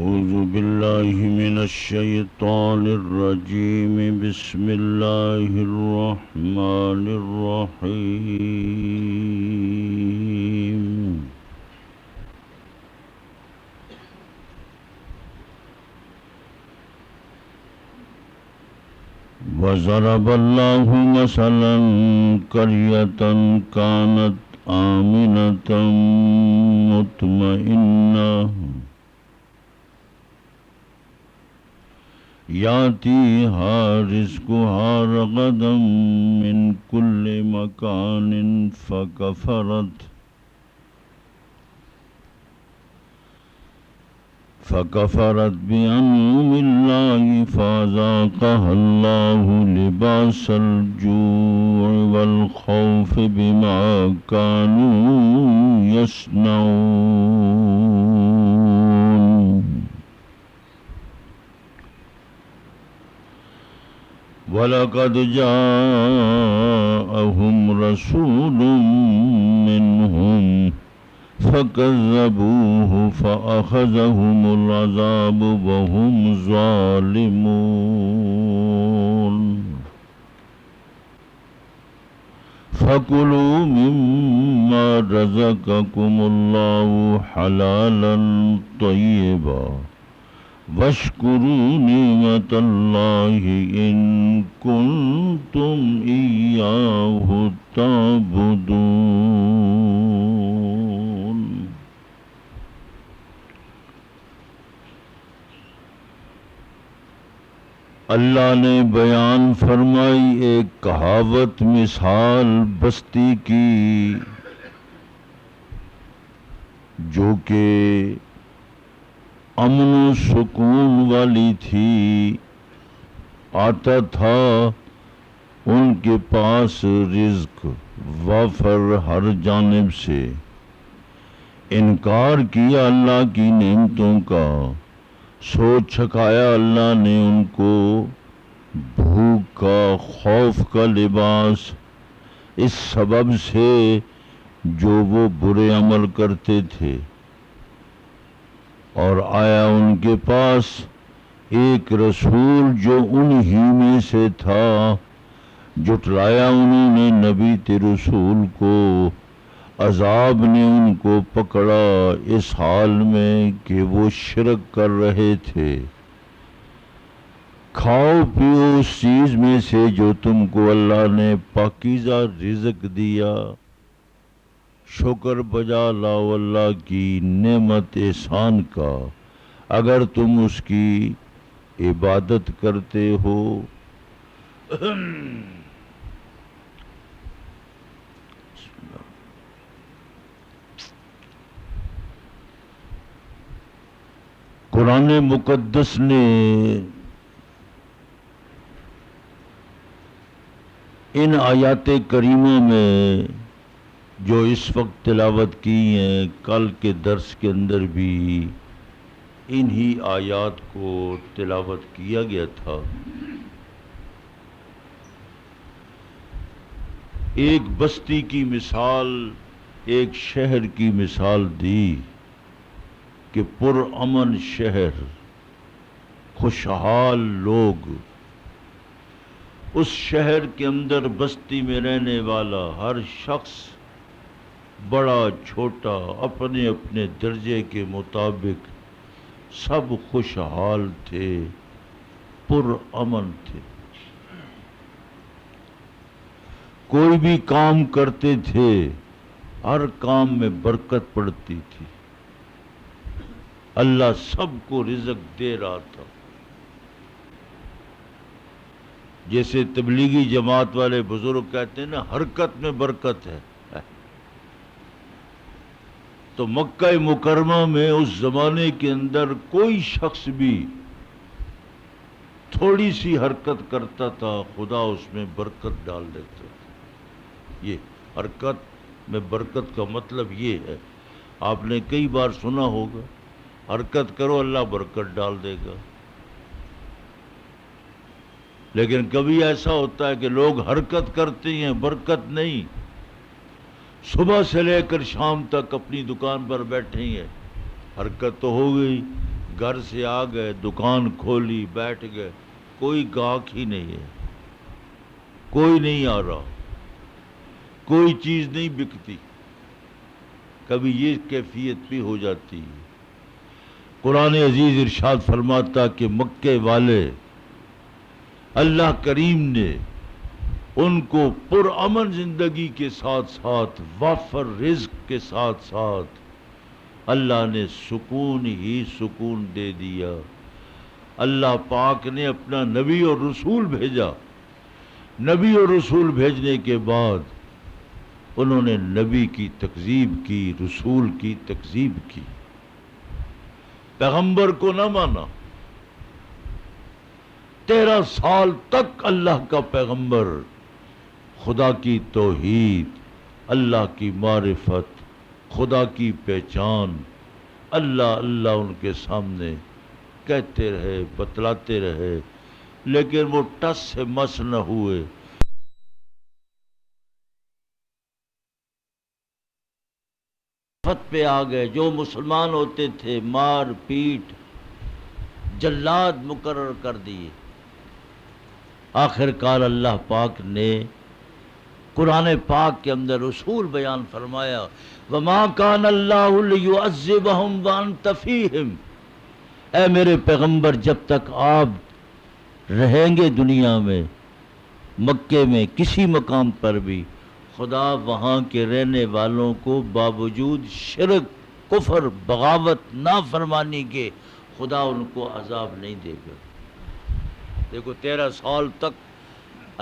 أعوذ بالله من الشيطان الرجيم بسم الله الرحمن الرحيم وضرب الله مثلا قرية كانت آمنة مطمئنة يأتيها رزقها رغدا من كل مكان فكفرت بأنعم الله فأذاقها الله لباس الجوع والخوف بما كانوا يصنعون وَلَقَدْ جَاءَهُمْ رَسُولٌ مِّنْهُمْ فَكَذَّبُوهُ فَأَخَذَهُمُ الْعَذَابُ وَهُمْ ظَالِمُونَ فَكُلُوا مِمَّا رَزَقَكُمُ اللَّهُ حَلَالًا طَيِّبًا وَاشْكُرُوا نِعْمَةَ اللَّهِ إِن كُنتُمْ إِيَّاهُ تَعْبُدُونَ اللہ نے بیان فرمائی ایک کہاوت مثال بستی کی جو کہ امن و سکون والی تھی، آتا تھا ان کے پاس رزق وافر ہر جانب سے، انکار کیا اللہ کی نعمتوں کا، سو چھکایا اللہ نے ان کو بھوک کا، خوف کا لباس اس سبب سے جو وہ برے عمل کرتے تھے۔ اور آیا ان کے پاس ایک رسول جو انہی میں سے تھا، جھٹلایا انہوں نے نبی تے رسول کو، عذاب نے ان کو پکڑا اس حال میں کہ وہ شرک کر رہے تھے۔ کھاؤ پیو اس چیز میں سے جو تم کو اللہ نے پاکیزہ رزق دیا، شکر بجا لاؤ اللہ کی نعمت احسان کا اگر تم اس کی عبادت کرتے ہو۔ قرآن مقدس نے ان آیات کریمہ میں جو اس وقت تلاوت کی ہیں، کل کے درس کے اندر بھی انہی آیات کو تلاوت کیا گیا تھا۔ ایک بستی کی مثال، ایک شہر کی مثال دی کہ پرامن شہر، خوشحال لوگ، اس شہر کے اندر بستی میں رہنے والا ہر شخص بڑا چھوٹا اپنے اپنے درجے کے مطابق سب خوشحال تھے، پرامن تھے، کوئی بھی کام کرتے تھے ہر کام میں برکت پڑتی تھی، اللہ سب کو رزق دے رہا تھا۔ جیسے تبلیغی جماعت والے بزرگ کہتے ہیں نا، حرکت میں برکت ہے، تو مکہ مکرمہ میں اس زمانے کے اندر کوئی شخص بھی تھوڑی سی حرکت کرتا تھا، خدا اس میں برکت ڈال دیتا تھا۔ یہ حرکت میں برکت کا مطلب یہ ہے، آپ نے کئی بار سنا ہوگا، حرکت کرو اللہ برکت ڈال دے گا۔ لیکن کبھی ایسا ہوتا ہے کہ لوگ حرکت کرتے ہیں، برکت نہیں، صبح سے لے کر شام تک اپنی دکان پر بیٹھے ہیں، حرکت تو ہو گئی، گھر سے آ گئے، دکان کھولی، بیٹھ گئے، کوئی گاہک ہی نہیں ہے، کوئی نہیں آ رہا، کوئی چیز نہیں بکتی. کبھی یہ کیفیت بھی ہو جاتی ہے. قرآن عزیز ارشاد فرماتا کہ مکے والے اللہ کریم نے ان کو پرامن زندگی کے ساتھ ساتھ وافر رزق کے ساتھ ساتھ اللہ نے سکون ہی سکون دے دیا. اللہ پاک نے اپنا نبی اور رسول بھیجا. نبی اور رسول بھیجنے کے بعد انہوں نے نبی کی تکذیب کی، رسول کی تکذیب کی، پیغمبر کو نہ مانا. 13 سال تک اللہ کا پیغمبر خدا کی توحید، اللہ کی معرفت، خدا کی پہچان، اللہ اللہ ان کے سامنے کہتے رہے، بتلاتے رہے، لیکن وہ ٹس سے مس نہ ہوئے. پہ آ گئے، جو مسلمان ہوتے تھے مار پیٹ جلاد مقرر کر دیے. آخر کار اللہ پاک نے قرآن پاک کے اندر اصول بیان فرمایا، وَمَا كَانَ اللَّهُ لِيُعَذِّبَهُمْ وَأَنْتَ فِيهِمْ. اے میرے پیغمبر، جب تک آپ رہیں گے دنیا میں، مکے میں کسی مقام پر بھی، خدا وہاں کے رہنے والوں کو باوجود شرک، کفر، بغاوت، نافرمانی کے خدا ان کو عذاب نہیں دے گا. دیکھو 13 سال تک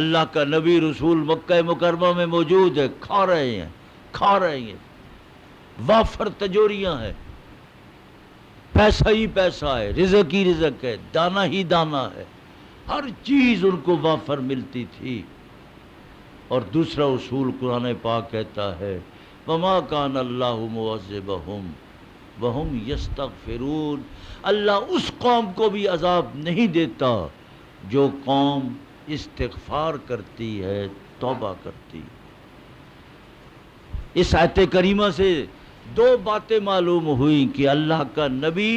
اللہ کا نبی رسول مکہ مکرمہ میں موجود ہے، کھا رہے ہیں، وافر تجوریاں ہیں، پیسہ ہی پیسہ ہے، رزق ہی رزق ہے، دانا ہی دانا ہے، ہر چیز ان کو وافر ملتی تھی. اور دوسرا اصول قرآن پاک کہتا ہے، وَمَا كَانَ اللَّهُ مُعَذِّبَهُمْ وَهُمْ يَسْتَغْفِرُونَ. اللہ اس قوم کو بھی عذاب نہیں دیتا جو قوم استغفار کرتی ہے، توبہ کرتی. اس آیت کریمہ سے 2 باتیں معلوم ہوئی کہ اللہ کا نبی،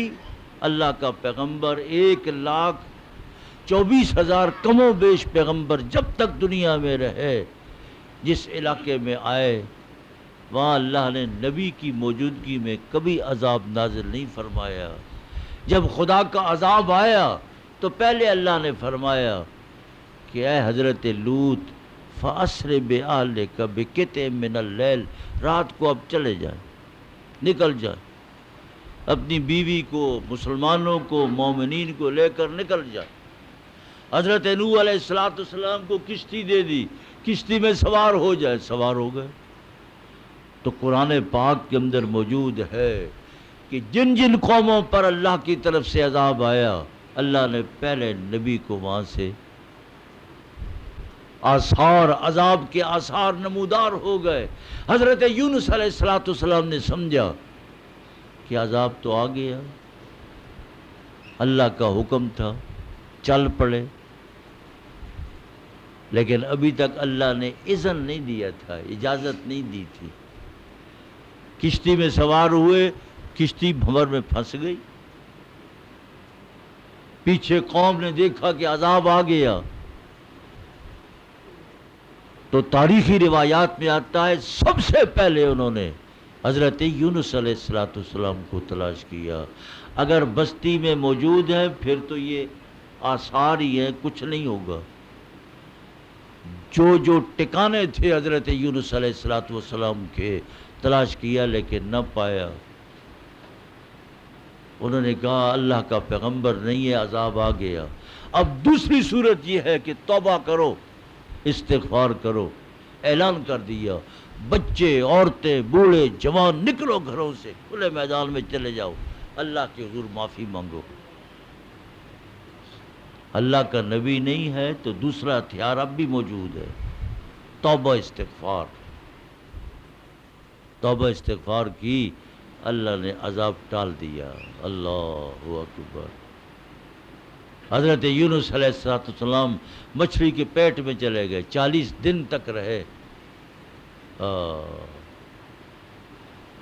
اللہ کا پیغمبر، 1,24,000 کم و بیش پیغمبر جب تک دنیا میں رہے، جس علاقے میں آئے، وہاں اللہ نے نبی کی موجودگی میں کبھی عذاب نازل نہیں فرمایا. جب خدا کا عذاب آیا تو پہلے اللہ نے فرمایا کہ اے حضرت لوط، فَأَسْرِ بِأَهْلِكَ بِقِطْعٍ مِّنَ اللَّيْلِ، رات کو اب چلے جائیں، نکل جائیں، اپنی بیوی کو، مسلمانوں کو، مومنین کو لے کر نکل جائیں. حضرت نوح علیہ السلام کو کشتی دے دی، کشتی میں سوار ہو جائے، سوار ہو گئے. تو قرآن پاک کے اندر موجود ہے کہ جن جن قوموں پر اللہ کی طرف سے عذاب آیا، اللہ نے پہلے نبی کو وہاں سے آثار، عذاب کے آثار نمودار ہو گئے. حضرت یونس علیہ السلام نے سمجھا کہ عذاب تو آ گیا، اللہ کا حکم تھا، چل پڑے، لیکن ابھی تک اللہ نے اذن نہیں دیا تھا، اجازت نہیں دی تھی. کشتی میں سوار ہوئے، کشتی بھنور میں پھنس گئی. پیچھے قوم نے دیکھا کہ عذاب آ گیا، تو تاریخی روایات میں آتا ہے سب سے پہلے انہوں نے حضرت یونس علیہ السلام کو تلاش کیا. اگر بستی میں موجود ہے پھر تو یہ آثار ہی ہیں، کچھ نہیں ہوگا. جو ٹکانے تھے حضرت یونس علیہ السلام کے تلاش کیا، لیکن نہ پایا. انہوں نے کہا اللہ کا پیغمبر نہیں ہے، عذاب آ گیا. اب دوسری صورت یہ ہے کہ توبہ کرو، استغفار کرو. اعلان کر دیا، بچے، عورتیں، بوڑھے، جوان، نکلو گھروں سے، کھلے میدان میں چلے جاؤ، اللہ کے حضور معافی مانگو. اللہ کا نبی نہیں ہے تو دوسرا ہتھیار اب بھی موجود ہے، توبہ استغفار. توبہ استغفار کی، اللہ نے عذاب ٹال دیا. اللہ اکبر. حضرت یونس علیہ السلام مچھلی کے پیٹ میں چلے گئے، 40 دن تک رہے.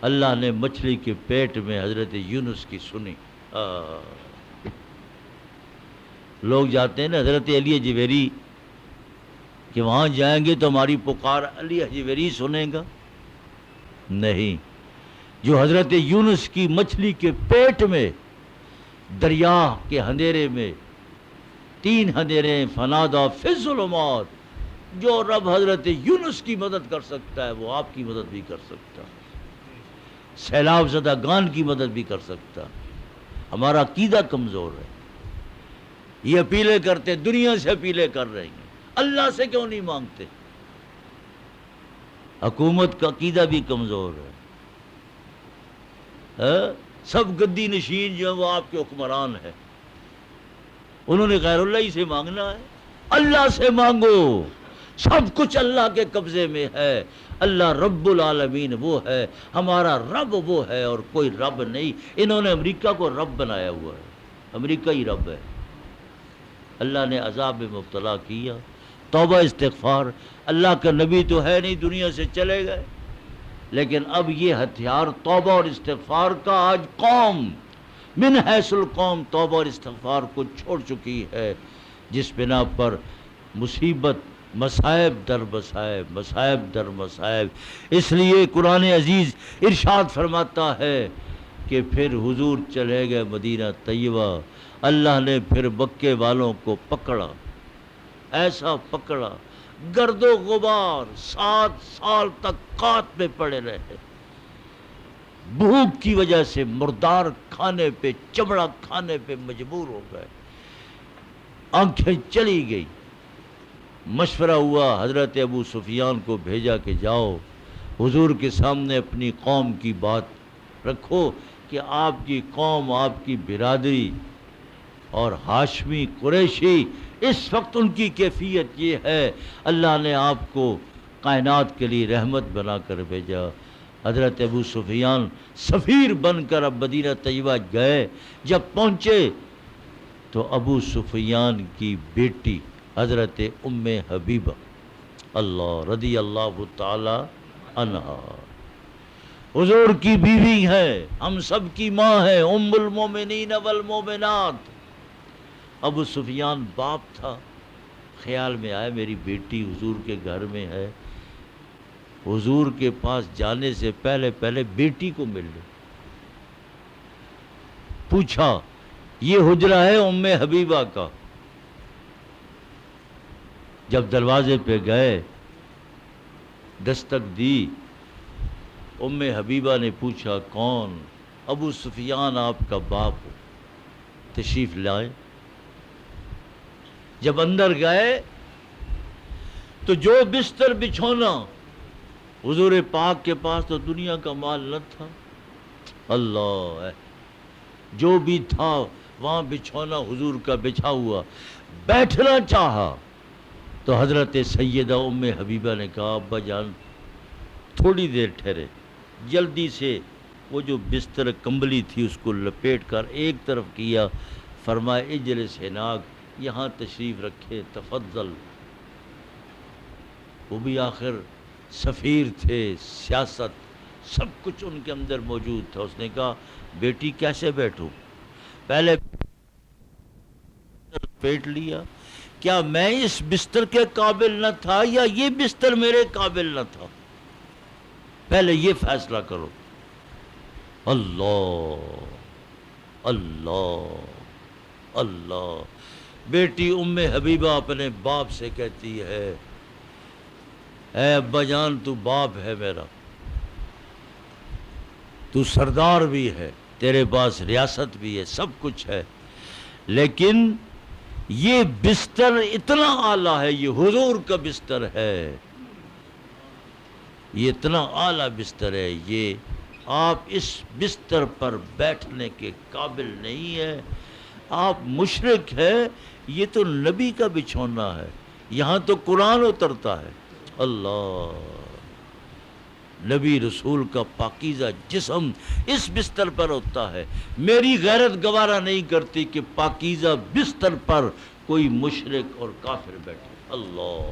اللہ نے مچھلی کے پیٹ میں حضرت یونس کی سنی. لوگ جاتے ہیں نا حضرت علی حجویری کہ وہاں جائیں گے تو ہماری پکار علی حجویری سنیں گا. نہیں، جو حضرت یونس کی مچھلی کے پیٹ میں دریا کے اندھیرے میں 3 اندھیرے فنادا فی الظلمات، جو رب حضرت یونس کی مدد کر سکتا ہے وہ آپ کی مدد بھی کر سکتا ہے، سیلاب زدہ گان کی مدد بھی کر سکتا. ہمارا عقیدہ کمزور ہے. یہ اپیلیں کرتے، دنیا سے اپیلیں کر رہے ہیں، اللہ سے کیوں نہیں مانگتے؟ حکومت کا عقیدہ بھی کمزور ہے. سب گدی نشین جو ہیں وہ آپ کے حکمران ہیں، انہوں نے غیر اللہ ہی سے مانگنا ہے. اللہ سے مانگو، سب کچھ اللہ کے قبضے میں ہے. اللہ رب العالمین وہ ہے، ہمارا رب وہ ہے اور کوئی رب نہیں. انہوں نے امریکہ کو رب بنایا ہوا ہے، امریکہ ہی رب ہے. اللہ نے عذاب میں مبتلا کیا، توبہ استغفار. اللہ کا نبی تو ہے نہیں، دنیا سے چلے گئے، لیکن اب یہ ہتھیار توبہ اور استغفار کا آج قوم من حیث القوم توبہ اور استغفار کو چھوڑ چکی ہے، جس بنا پر مصیبت مصائب در مصائب، مصائب در مصائب. اس لیے قرآن عزیز ارشاد فرماتا ہے کہ پھر حضور چلے گئے مدینہ طیبہ. اللہ نے پھر مکے والوں کو پکڑا، ایسا پکڑا، گرد و غبار 7 سال تک قات میں پڑے رہے. بھوک کی وجہ سے مردار کھانے پہ، چمڑا کھانے پہ مجبور ہو گئے، آنکھیں چلی گئی. مشورہ ہوا، حضرت ابو سفیان کو بھیجا کہ جاؤ حضور کے سامنے اپنی قوم کی بات رکھو کہ آپ کی قوم، آپ کی برادری اور ہاشمی قریشی اس وقت ان کی کیفیت یہ ہے، اللہ نے آپ کو کائنات کے لیے رحمت بنا کر بھیجا. حضرت ابو سفیان سفیر بن کر اب مدینہ طیبہ گئے. جب پہنچے تو ابو سفیان کی بیٹی حضرت ام حبیبہ اللہ رضی اللہ تعالی عنہا حضور کی بیوی ہے، ہم سب کی ماں ہے، ام المومنین والمومنات. ابو سفیان باپ تھا، خیال میں آیا میری بیٹی حضور کے گھر میں ہے، حضور کے پاس جانے سے پہلے پہلے بیٹی کو مل لے. پوچھا یہ حجرہ ہے ام حبیبہ کا. جب دروازے پہ گئے، دستک دی، ام حبیبہ نے پوچھا کون؟ ابو سفیان آپ کا باپ، تشریف لائے. جب اندر گئے تو جو بستر بچھونا حضور پاک کے پاس تو دنیا کا مال نہ تھا. اللہ، جو بھی تھا وہاں بچھونا حضور کا بچھا ہوا. بیٹھنا چاہا تو حضرت سیدہ ام حبیبہ نے کہا ابا جان تھوڑی دیر ٹھہرے. جلدی سے وہ جو بستر کمبلی تھی اس کو لپیٹ کر ایک طرف کیا، فرمایا اجلس ہناک، یہاں تشریف رکھے، تفضل. وہ بھی آخر سفیر تھے، سیاست سب کچھ ان کے اندر موجود تھا. اس نے کہا بیٹی کیسے بیٹھوں؟ پہلے پیٹ لیا، کیا میں اس بستر کے قابل نہ تھا یا یہ بستر میرے قابل نہ تھا؟ پہلے یہ فیصلہ کرو. اللہ اللہ اللہ. بیٹی ام حبیبہ اپنے باپ سے کہتی ہے اے ابا جان تو باپ ہے میرا، تو سردار بھی ہے، تیرے پاس ریاست بھی ہے، سب کچھ ہے، لیکن یہ بستر اتنا اعلیٰ ہے، یہ حضور کا بستر ہے، یہ اتنا اعلیٰ بستر ہے، یہ آپ اس بستر پر بیٹھنے کے قابل نہیں ہے، آپ مشرک ہے. یہ تو نبی کا بچھونا ہے، یہاں تو قرآن اترتا ہے. اللہ، نبی رسول کا پاکیزہ جسم اس بستر پر ہوتا ہے. میری غیرت گوارا نہیں کرتی کہ پاکیزہ بستر پر کوئی مشرک اور کافر بیٹھے. اللہ،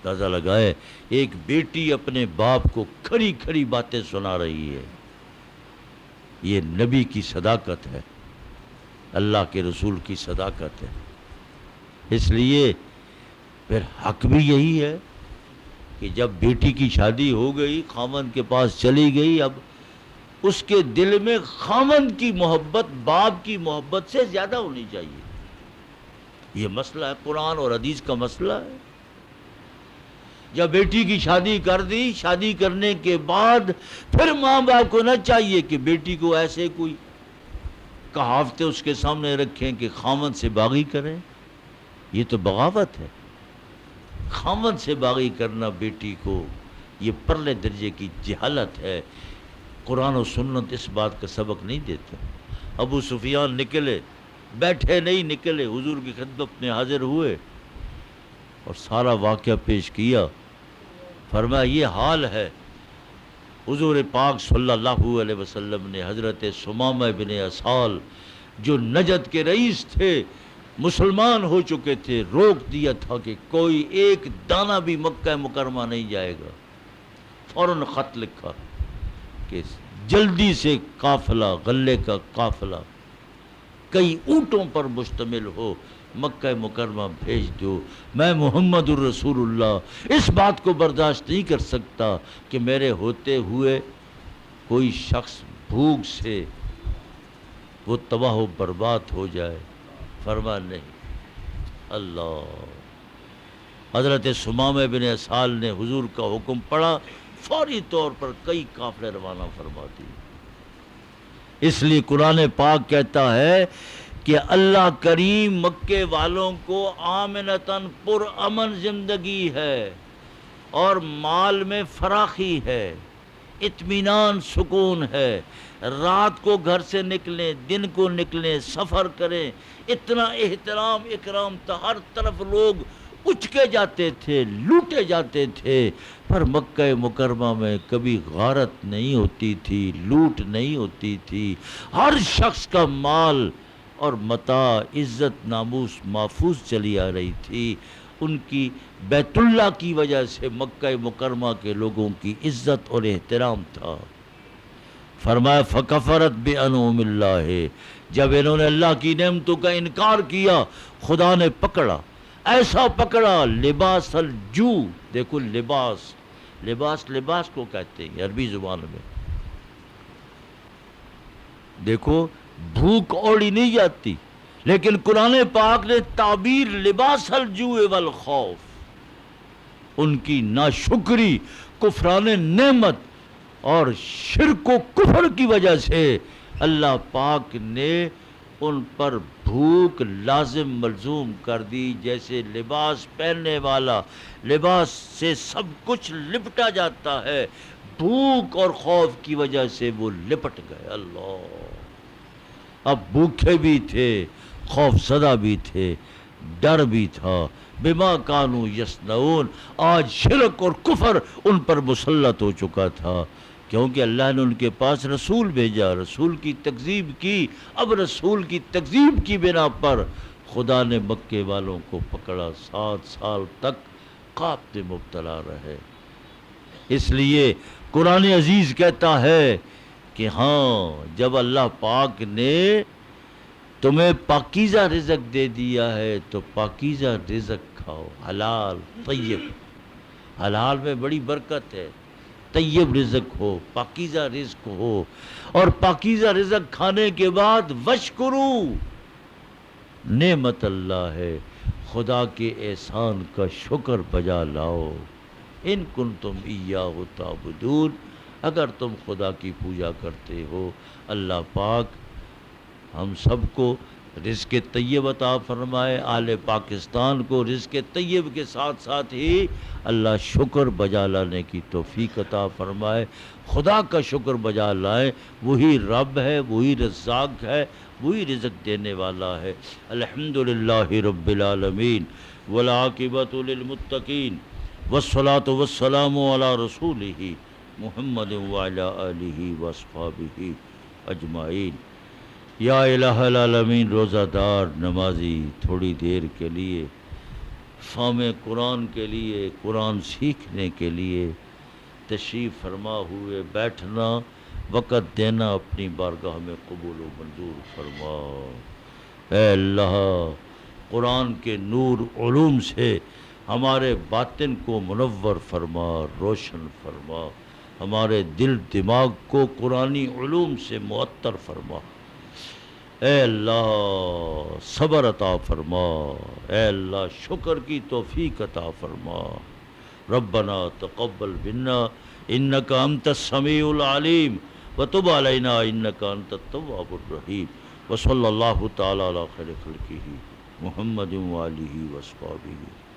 تازہ لگائے. ایک بیٹی اپنے باپ کو کھڑی کھڑی باتیں سنا رہی ہے، یہ نبی کی صداقت ہے. اللہ کے رسول کی صداقت ہے۔ اس لیے پھر حق بھی یہی ہے کہ جب بیٹی کی شادی ہو گئی، خاوند کے پاس چلی گئی، اب اس کے دل میں خاوند کی محبت باپ کی محبت سے زیادہ ہونی چاہیے۔ یہ مسئلہ ہے، قرآن اور حدیث کا مسئلہ ہے۔ جب بیٹی کی شادی کر دی، شادی کرنے کے بعد پھر ماں باپ کو نہ چاہیے کہ بیٹی کو ایسے کوئی کہاوتیں اس کے سامنے رکھیں کہ خاوند سے باغی کریں۔ یہ تو بغاوت ہے۔ خاوند سے باغی کرنا بیٹی کو، یہ پرلے درجے کی جہالت ہے۔ قرآن و سنت اس بات کا سبق نہیں دیتا۔ ابو سفیان نکلے، بیٹھے نہیں، نکلے، حضور کی خدمت میں حاضر ہوئے اور سارا واقعہ پیش کیا۔ فرمایا یہ حال ہے۔ حضور پاک صلی اللہ علیہ وسلم نے حضرت ثمامہ بن اسال جو نجد کے رئیس تھے، مسلمان ہو چکے تھے، روک دیا تھا کہ کوئی ایک دانہ بھی مکہ مکرمہ نہیں جائے گا۔ فوراً خط لکھا کہ جلدی سے قافلہ، غلے کا قافلہ کئی اونٹوں پر مشتمل ہو، مکہ مکرمہ بھیج دو۔ میں محمد الرسول اللہ اس بات کو برداشت نہیں کر سکتا کہ میرے ہوتے ہوئے کوئی شخص بھوک سے وہ تباہ و برباد ہو جائے۔ فرما نہیں۔ اللہ، حضرت ثمامہ بن اسال نے حضور کا حکم پڑھا، فوری طور پر کئی قافلے روانہ فرما دیے۔ اس لیے قرآن پاک کہتا ہے کہ اللہ کریم مکے والوں کو آمنتاً پر امن زندگی ہے اور مال میں فراخی ہے، اطمینان سکون ہے۔ رات کو گھر سے نکلیں، دن کو نکلیں، سفر کریں، اتنا احترام اکرام تھا، ہر طرف لوگ اچکے جاتے تھے، لوٹے جاتے تھے، پر مکہ مکرمہ میں کبھی غارت نہیں ہوتی تھی، لوٹ نہیں ہوتی تھی۔ ہر شخص کا مال اور متاع، عزت ناموس محفوظ چلی آ رہی تھی۔ ان کی بیت اللہ کی وجہ سے مکہ مکرمہ کے لوگوں کی عزت اور احترام تھا۔ فرمایا فکفرت بانعم اللہ، جب انہوں نے اللہ کی نعمتوں کا انکار کیا، خدا نے پکڑا، ایسا پکڑا لباس الجو۔ دیکھو لباس، لباس کو کہتے ہیں عربی زبان میں۔ دیکھو بھوک اوڑی نہیں جاتی، لیکن قرآن پاک نے تعبیر لباس الجوع والخوف، ان کی ناشکری، کفران نعمت اور شرک و کفر کی وجہ سے اللہ پاک نے ان پر بھوک لازم ملزوم کر دی۔ جیسے لباس پہننے والا، لباس سے سب کچھ لپٹا جاتا ہے، بھوک اور خوف کی وجہ سے وہ لپٹ گئے۔ اللہ، اب بھوکے بھی تھے، خوف زدہ بھی تھے، ڈر بھی تھا۔ بما کانوا یصنعون، آج شرک اور کفر ان پر مسلط ہو چکا تھا، کیونکہ اللہ نے ان کے پاس رسول بھیجا، رسول کی تکذیب کی۔ اب رسول کی تکذیب کی بنا پر خدا نے مکے والوں کو پکڑا، 7 سال تک خواب میں مبتلا رہے۔ اس لیے قرآن عزیز کہتا ہے کہ ہاں، جب اللہ پاک نے تمہیں پاکیزہ رزق دے دیا ہے تو پاکیزہ رزق کھاؤ، حلال طیب۔ حلال میں بڑی برکت ہے، طیب رزق ہو، پاکیزہ رزق ہو، اور پاکیزہ رزق کھانے کے بعد وشکرو، نعمت اللہ ہے، خدا کے احسان کا شکر بجا لاؤ۔ ان کنتم ایاہ تعبدون، اگر تم خدا کی پوجا کرتے ہو۔ اللہ پاک ہم سب کو رزق طیب عطا فرمائے، اہل پاکستان کو رزق طیب کے ساتھ ساتھ ہی اللہ شکر بجا لانے کی توفیق عطا فرمائے۔ خدا کا شکر بجا لائیں، وہی رب ہے، وہی رزاق ہے، وہی رزق دینے والا ہے۔ الحمدللہ رب العالمین والعاقبۃ للمتقین والصلاۃ والسلام علی رسولہ محمد وعلی آلہ واصحابہ اجمعین۔ یا الہ العالمین، روزہ دار نمازی تھوڑی دیر کے لیے فہم قرآن کے لیے، قرآن سیکھنے کے لیے تشریف فرما ہوئے، بیٹھنا، وقت دینا اپنی بارگاہ میں قبول و منظور فرما۔ اے اللہ قرآن کے نور علوم سے ہمارے باطن کو منور فرما، روشن فرما، ہمارے دل دماغ کو قرآنی علوم سے معطر فرما۔ اے اللہ صبر عطا فرما، اے اللہ شکر کی توفیق عطا فرما۔ ربنا تقبل منا انک انت السمیع العلیم وتب علینا انک انت التواب الرحیم، وصلی اللہ تعالی علی خیر خلقہ محمد وآلہ وصحبہ۔